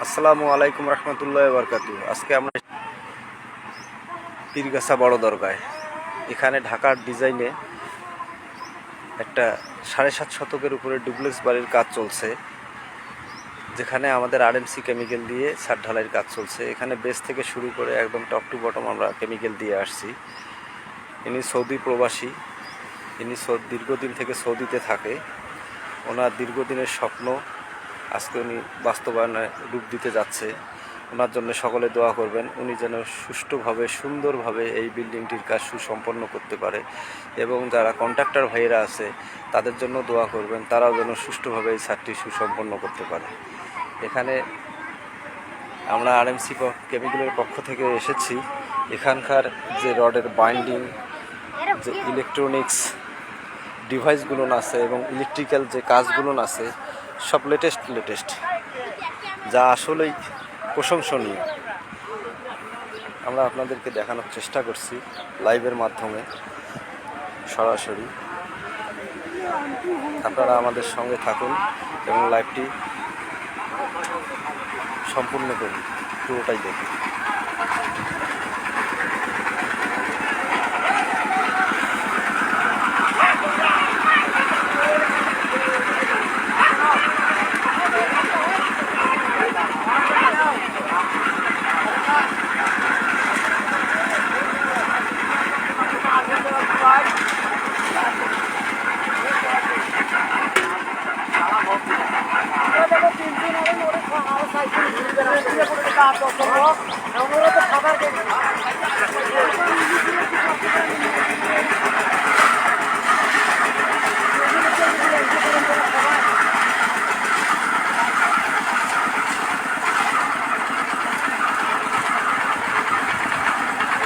আসসালামু আলাইকুম রহমতুল্লাহ বরকাতু। আজকে আমরা পীরগাছা বড় দরগায়, এখানে ঢাকার ডিজাইনে একটা 7.5 শতকের উপরে ডুপ্লেক্স বাড়ির কাজ চলছে, যেখানে আমাদের আরএমসি কেমিক্যাল দিয়ে ছাদ ঢালাইয়ের কাজ চলছে। এখানে বেস থেকে শুরু করে একদম টপ টু বটম আমরা কেমিক্যাল দিয়ে আসছি। ইনি সৌদি প্রবাসী, ইনি দীর্ঘদিন থেকে সৌদিতে থাকে। ওনার দীর্ঘদিনের স্বপ্ন আজকে উনি বাস্তবায়নে রূপ দিতে যাচ্ছে। ওনার জন্য সকলে দোয়া করবেন, উনি যেন সুষ্ঠুভাবে সুন্দরভাবে এই বিল্ডিংটির কাজ সুসম্পন্ন করতে পারে, এবং যারা কন্ট্রাক্টর ভাইয়েরা আছে তাদের জন্য দোয়া করবেন, তারাও যেন সুষ্ঠুভাবে এই ছাদটি সুসম্পন্ন করতে পারে। এখানে আমরা আরএমসি কেমিক্যালের পক্ষ থেকে এসেছি। এখানকার যে রডের বাইন্ডিং, যে ইলেকট্রনিক্স ডিভাইসগুলো আছে এবং ইলেকট্রিক্যাল যে কাজগুলো আছে সব লেটেস্ট, যা আসলেই প্রশংসনীয়। আমরা আপনাদেরকে দেখানোর চেষ্টা করছি লাইভের মাধ্যমে সরাসরি। আপনারা আমাদের সঙ্গে থাকুন এবং লাইভটি সম্পূর্ণ করুন, পুরোটাই দেখুন।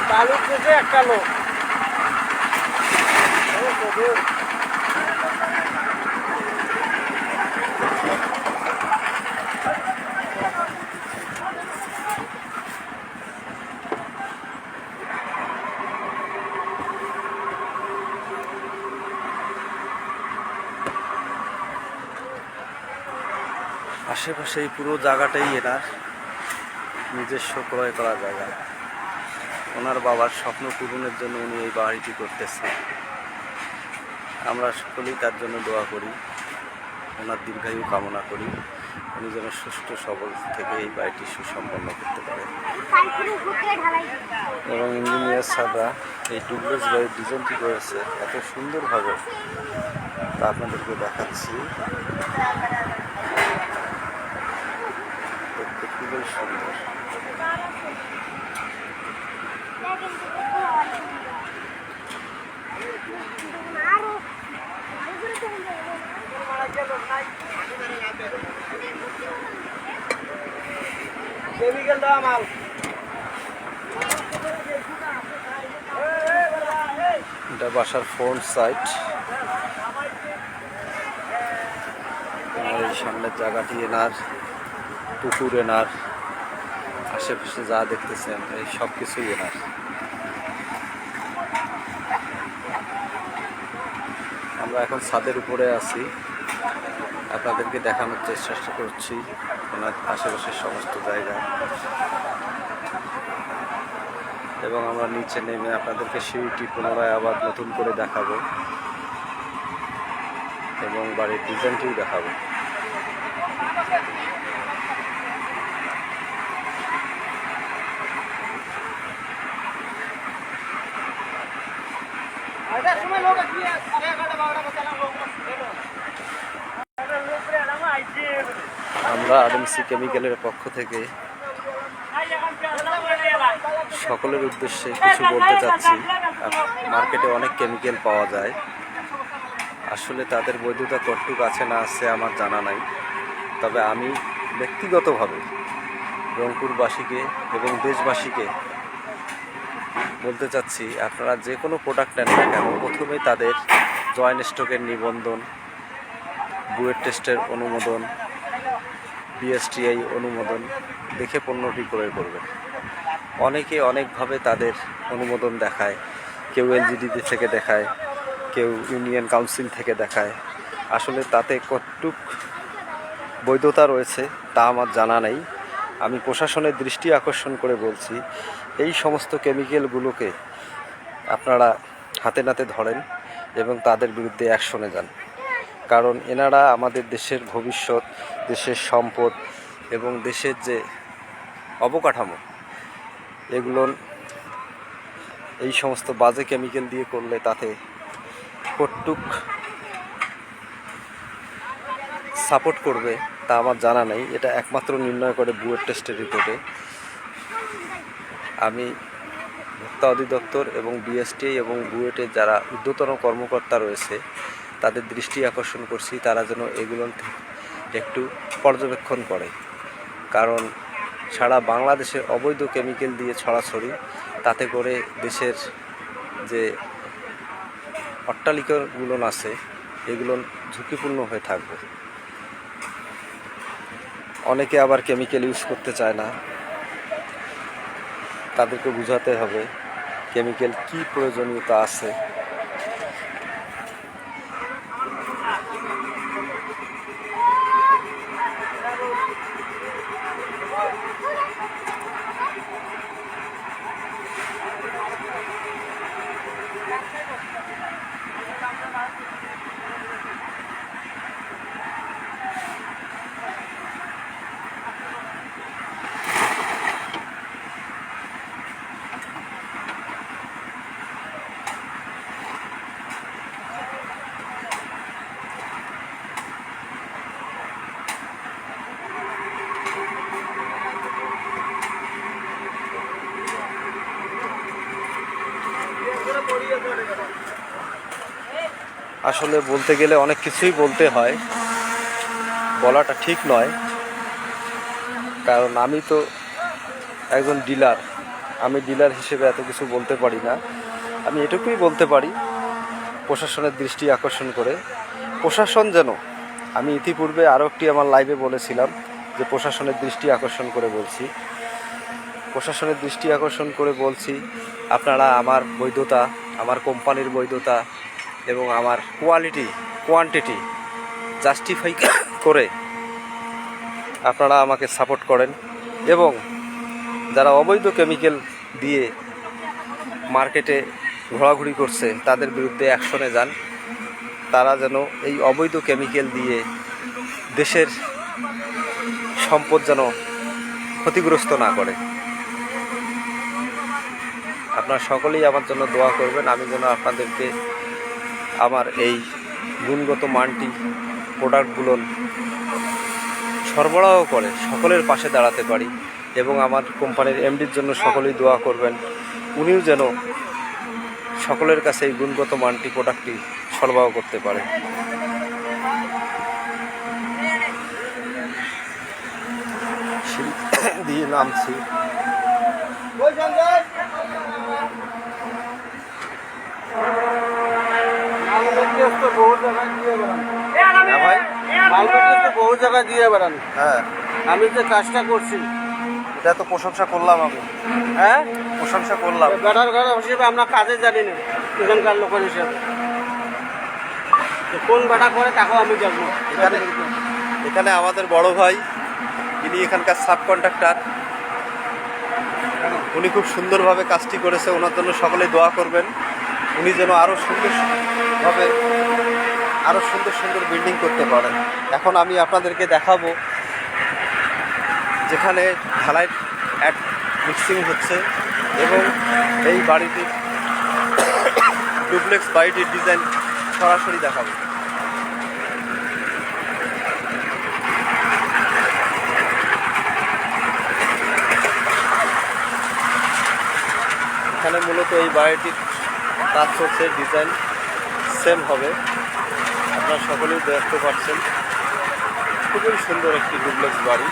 তালুক থেকে একটা লোক আশেপাশে এই পুরো জায়গাটাই এনার নিজস্ব ক্রয় করা জায়গা। ওনার বাবার স্বপ্ন পূরণের জন্য উনি এই বাড়িটি করতেছে। আমরা সকলেই তার জন্য দোয়া করি, ওনার দীর্ঘায়ু কামনা করি, উনি যেন সুষ্ঠু সবল থেকে এই বাড়িটি সুসম্পন্ন করতে পারে। এবং ইঞ্জিনিয়ার স্যাররা এই ডুপ্লেক্স বাড়ির ডিজাইনটি করেছে এত সুন্দরভাবে, তা আপনাদেরকে দেখাচ্ছি। দেখতে খুবই সুন্দর। এটা বাসার ফ্রন্ট সাইড। এই সামনের জায়গাটি এনার, পুকুর এনার, আশেপাশে যা দেখতেছেন এই সব কিছুই এনার। আমরা এখন ছাদের উপরে আছি, আপনাদেরকে দেখানোর চেষ্টা করছি ওনার আশেপাশের সমস্ত জায়গা, এবং আমরা নিচে নেমে আপনাদেরকে সিঁড়িটি পুনরায় আবার নতুন করে দেখাবো এবং বাড়ির ডিজাইনটিও দেখাবো। আমরা আরএমসি কেমিক্যালের পক্ষ থেকে সকলের উদ্দেশ্যে কিছু বলতে চাচ্ছি। মার্কেটে অনেক কেমিক্যাল পাওয়া যায়, আসলে তাদের বৈধতা কতটুকু আছে না আছে আমার জানা নাই। তবে আমি ব্যক্তিগতভাবে রংপুরবাসীকে এবং দেশবাসীকে বলতে চাচ্ছি, আপনারা যে কোনো প্রোডাক্ট নেন না কেন, প্রথমেই তাদের জয়েন্ট স্টকের নিবন্ধন, বুয়েট টেস্টের অনুমোদন, বিএসটিআই অনুমোদন দেখে পণ্যটি ক্রয় করবেন। অনেকে অনেকভাবে তাদের অনুমোদন দেখায়, কেউ এলজিডি থেকে দেখায়, কেউ ইউনিয়ন কাউন্সিল থেকে দেখায়। আসলে তাতে কতটুক বৈধতা রয়েছে তা আমার জানা নেই, আমি প্রশাসনের দৃষ্টি আকর্ষণ করে বলছি, এই সমস্ত কেমিক্যালগুলোকে আপনারা হাতে নাতে ধরেন এবং তাদের বিরুদ্ধে অ্যাকশনে যান। কারণ এনারা আমাদের দেশের ভবিষ্যৎ, দেশের সম্পদ এবং দেশের যে অবকাঠামো, এগুলো এই সমস্ত বাজে কেমিক্যাল দিয়ে করলে তাতে কতটুক সাপোর্ট করবে তা আমার জানা নেই। এটা একমাত্র নির্ণয় করে বুয়েট টেস্টের রিপোর্টে। আমি ভোক্তা অধিদপ্তর এবং বিএসটি এবং বুয়েটের যারা ঊর্ধ্বতন কর্মকর্তা রয়েছে তাদের দৃষ্টি আকর্ষণ করছি, তারা যেন এগুলো একটু পর্যবেক্ষণ করে। কারণ সারা বাংলাদেশে অবৈধ কেমিক্যাল দিয়ে ছড়াছড়ি, তাতে করে দেশের যে অট্টালিকাগুলো আছে এগুলো ঝুঁকিপূর্ণ হয়ে থাকবে। অনেকে আবার কেমিক্যাল ইউজ করতে চায় না, তাদেরকে বোঝাতে হবে কেমিক্যাল কী প্রয়োজনীয়তা আছে। আসলে বলতে গেলে অনেক কিছুই বলতে হয়, বলাটা ঠিক নয়। কারণ আমি তো একজন ডিলার, আমি ডিলার হিসেবে এত কিছু বলতে পারি না। আমি এটুকুই বলতে পারি প্রশাসনের দৃষ্টি আকর্ষণ করে, প্রশাসন যেন, আমি ইতিপূর্বে আরও একটি আমার লাইভে বলেছিলাম যে প্রশাসনের দৃষ্টি আকর্ষণ করে বলছি, প্রশাসনের দৃষ্টি আকর্ষণ করে বলছি আপনারা আমার বৈধতা, আমার কোম্পানির বৈধতা এবং আমার কোয়ান্টিটি জাস্টিফাই করে আপনারা আমাকে সাপোর্ট করেন এবং যারা অবৈধ কেমিক্যাল দিয়ে মার্কেটে ঘোরাঘুরি করছে তাদের বিরুদ্ধে অ্যাকশনে যান। তারা যেন এই অবৈধ কেমিক্যাল দিয়ে দেশের সম্পদ যেন ক্ষতিগ্রস্ত না করে। আপনারা সকলেই আমার জন্য দোয়া করবেন, আমি যেন আপনাদেরকে আমার এই গুণগত মানটি প্রোডাক্টগুলো সরবরাহ করে সকলের পাশে দাঁড়াতে পারি। এবং আমার কোম্পানির এমডির জন্য সকলেই দোয়া করবেন, উনিও যেন সকলের কাছে এই গুণগত মানটি প্রোডাক্টটি সরবরাহ করতে পারে। দিয়ে নামছি, বহু জায়গায় দিয়ে বেড়ান। হ্যাঁ, আমি যে কাজটা করছি এটা তো প্রশংসা করলাম, আমি হ্যাঁ প্রশংসা করলাম। বেড়ার ঘর হিসেবে আমরা কাজে জানি না, এখানকার লোকের হিসেবে কোন বেটা করে তাকেও আমি জানবো। এখানে আমাদের বড় ভাই, ইনি এখানকার সাব কন্ট্রাক্টর, উনি খুব সুন্দরভাবে কাজটি করেছে। ওনার জন্য সকলেই দোয়া করবেন, উনি যেন আরও সুন্দরভাবে আরও সুন্দর বিল্ডিং করতে পারেন। এখন আমি আপনাদেরকে দেখাবো যেখানে ঢালাই মিক্সিং হচ্ছে এবং এই বাড়িটির ডুপ্লেক্স বাড়িটির ডিজাইন সরাসরি দেখাবো। এখানে মূলত এই বাড়িটির কাজ চলছে, ডিজাইন সেম হবে, আপনারা সকলেই দেখতে পাচ্ছেন। খুবই সুন্দর একটি ডুপ্লেক্স বাড়ি।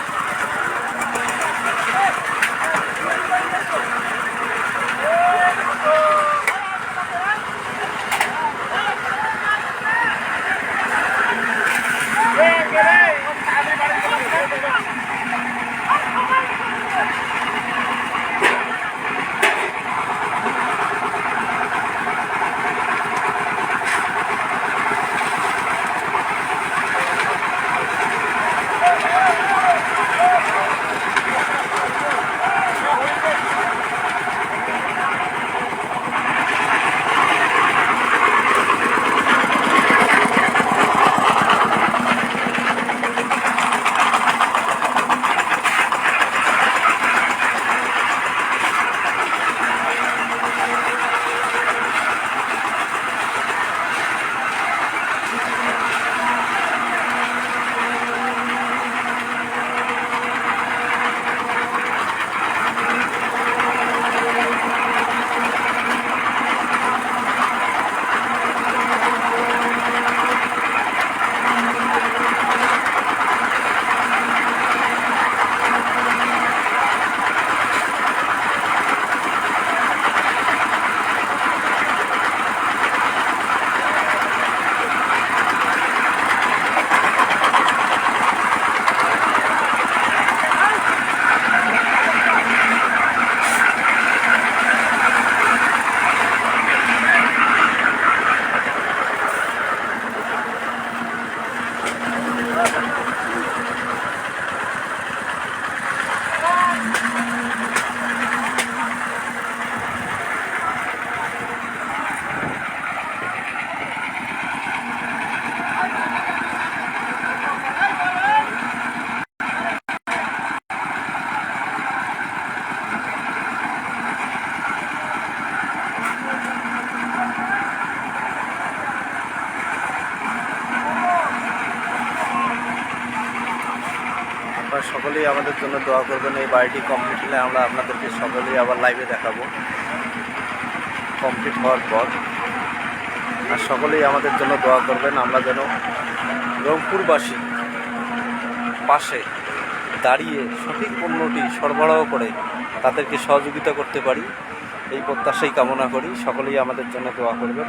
সকলেই আমাদের জন্য দোয়া করবেন। এই বাড়িটি কমপ্লিট হলে আমরা আপনাদেরকে সকলেই আবার লাইভে দেখাবো কমপ্লিট হওয়ার পর। আর সকলেই আমাদের জন্য দোয়া করবেন, আমরা যেন রংপুরবাসী পাশে দাঁড়িয়ে সঠিক পণ্যটি সরবরাহ করে তাদেরকে সহযোগিতা করতে পারি, এই প্রত্যাশাই কামনা করি। সকলেই আমাদের জন্য দোয়া করবেন।